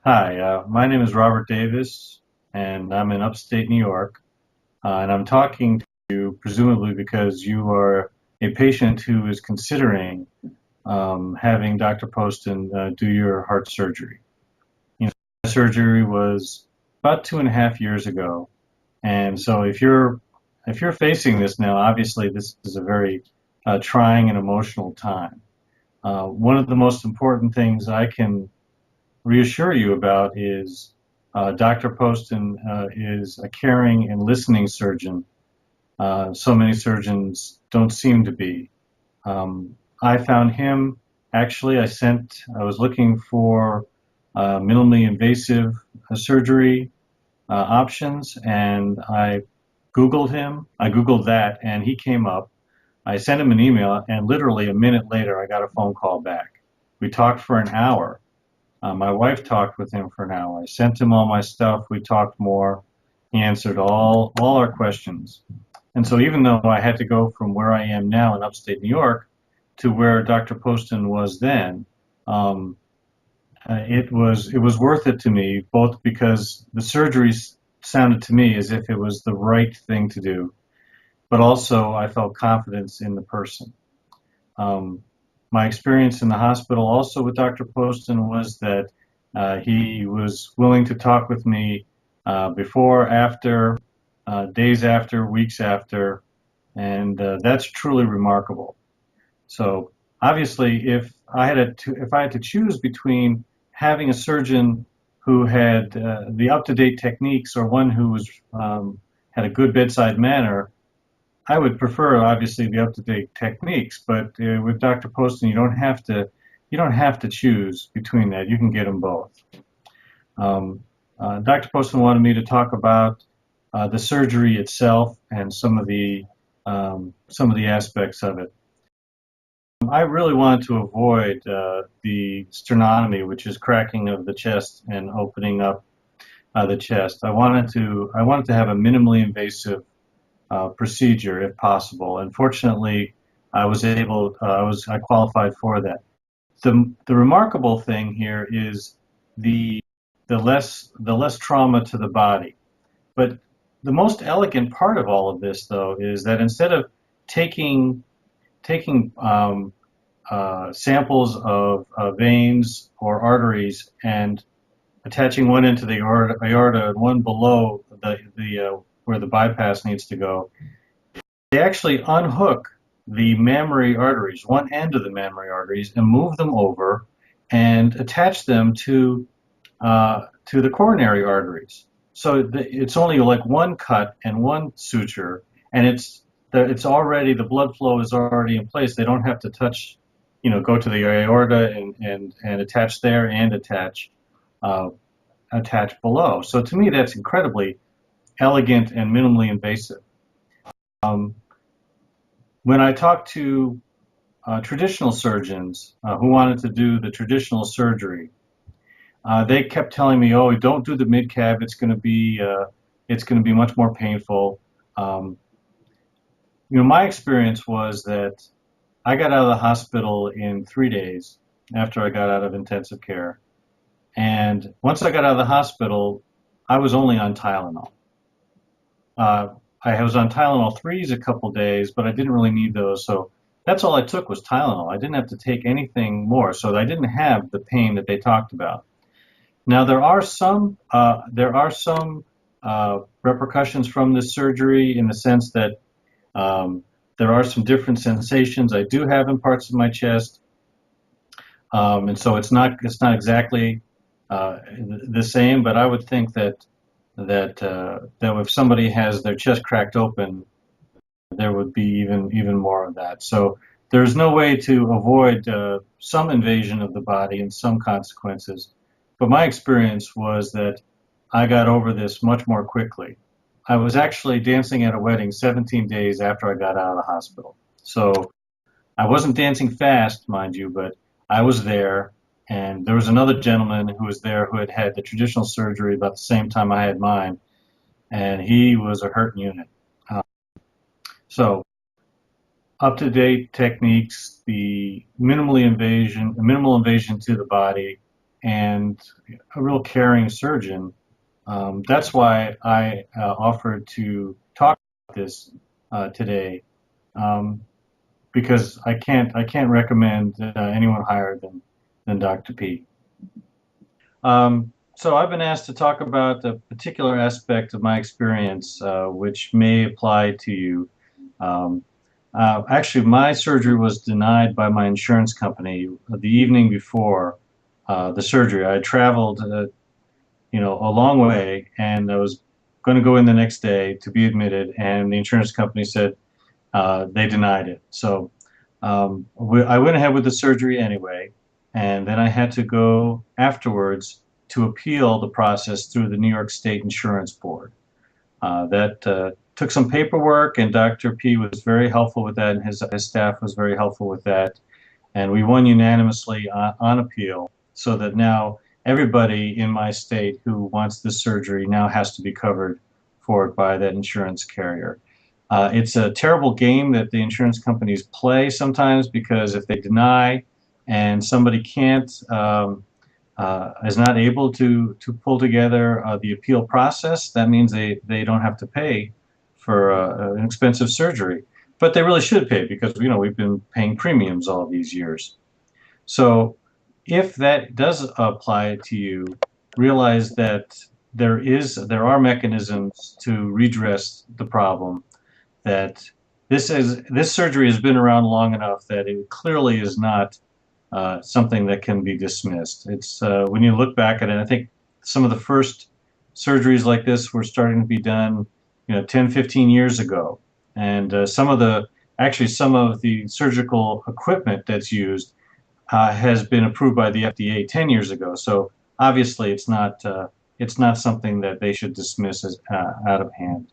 Hi, my name is Robert Davis, and I'm in upstate New York. And I'm talking to you presumably because you are a patient who is considering having Dr. Poston do your heart surgery. You know, surgery was about 2.5 years ago, and so if you're facing this now, obviously this is a very trying and emotional time. One of the most important things I can reassure you about is Dr. Poston is a caring and listening surgeon. So many surgeons don't seem to be. I found him, actually, I was looking for minimally invasive surgery options, and I Googled him. I Googled that, and he came up. I sent him an email, and literally a minute later, I got a phone call back. We talked for an hour. My wife talked with him for an hour. I sent him all my stuff. We talked more. He answered all our questions. And so even though I had to go from where I am now in upstate New York to where Dr. Poston was then, um, it was worth it to me, both because the surgery sounded to me as if it was the right thing to do, but also I felt confidence in the person. Um, my experience in the hospital also with Dr. Poston was that he was willing to talk with me before, after, days after, weeks after, and that's truly remarkable. So obviously, if I had to choose between having a surgeon who had the up-to-date techniques or one who was had a good bedside manner, I would prefer obviously the up-to-date techniques, but with Dr. Poston, you don't have to choose between that. You can get them both. Dr. Poston wanted me to talk about the surgery itself and some of the aspects of it. I really wanted to avoid the sternotomy, which is cracking of the chest and opening up the chest. I wanted to have a minimally invasive procedure if possible. And fortunately, I qualified for that. The remarkable thing here is the the less trauma to the body. But the most elegant part of all of this, though, is that instead of taking taking samples of veins or arteries and attaching one into the aorta and one below the where the bypass needs to go, they actually unhook the mammary arteries, one end of the mammary arteries, and move them over and attach them to the coronary arteries. So it's only like one cut and one suture, and it's already the blood flow is already in place. They don't have to go to the aorta and attach there and uh, attach below. So to me, that's incredibly elegant and minimally invasive. Um, when I talked to traditional surgeons who wanted to do the traditional surgery, they kept telling me, "Oh, don't do the mid cab. It's going to be much more painful." Um, my experience was that I got out of the hospital in 3 days after I got out of intensive care, and once I got out of the hospital, I was only on Tylenol. Uh, I was on Tylenol threes a couple days, but I didn't really need those, so that's all I took was Tylenol. I didn't have to take anything more, so I didn't have the pain that they talked about. Now there are some repercussions from this surgery in the sense that there are some different sensations I do have in parts of my chest, and so it's not exactly the same. But I would think that if somebody has their chest cracked open, there would be even more of that. So there's no way to avoid some invasion of the body and some consequences. But my experience was that I got over this much more quickly. I was actually dancing at a wedding 17 days after I got out of the hospital. So I wasn't dancing fast, mind you, but I was there. And there was another gentleman who was there who had had the traditional surgery about the same time I had mine, and he was a hurt unit. Uh, so up-to-date techniques, the minimal invasion to the body, and a real caring surgeon. That's why I offered to talk about this today, um, because I can't recommend anyone higher than Dr. P. So I've been asked to talk about a particular aspect of my experience, which may apply to you. Um, Actually, my surgery was denied by my insurance company the evening before the surgery. I traveled, a long way, and I was going to go in the next day to be admitted, and the insurance company said they denied it. So I went ahead with the surgery anyway, and then I had to go afterwards to appeal the process through the New York State Insurance Board. That took some paperwork, and Dr. P was very helpful with that, and his staff was very helpful with that. And we won unanimously on appeal, so that now everybody in my state who wants this surgery now has to be covered for it by that insurance carrier. It's a terrible game that the insurance companies play sometimes, because if they deny and somebody can't is not able to pull together the appeal process, that means they don't have to pay for an expensive surgery. But they really should pay, because we've been paying premiums all these years. So if that does apply to you, realize that there are mechanisms to redress the problem. That this surgery has been around long enough that it clearly is not something that can be dismissed. It's when you look back at it, I think some of the first surgeries like this were starting to be done, 10, 15 years ago. And some of the surgical equipment that's used has been approved by the FDA 10 years ago. So obviously it's not something that they should dismiss as out of hand.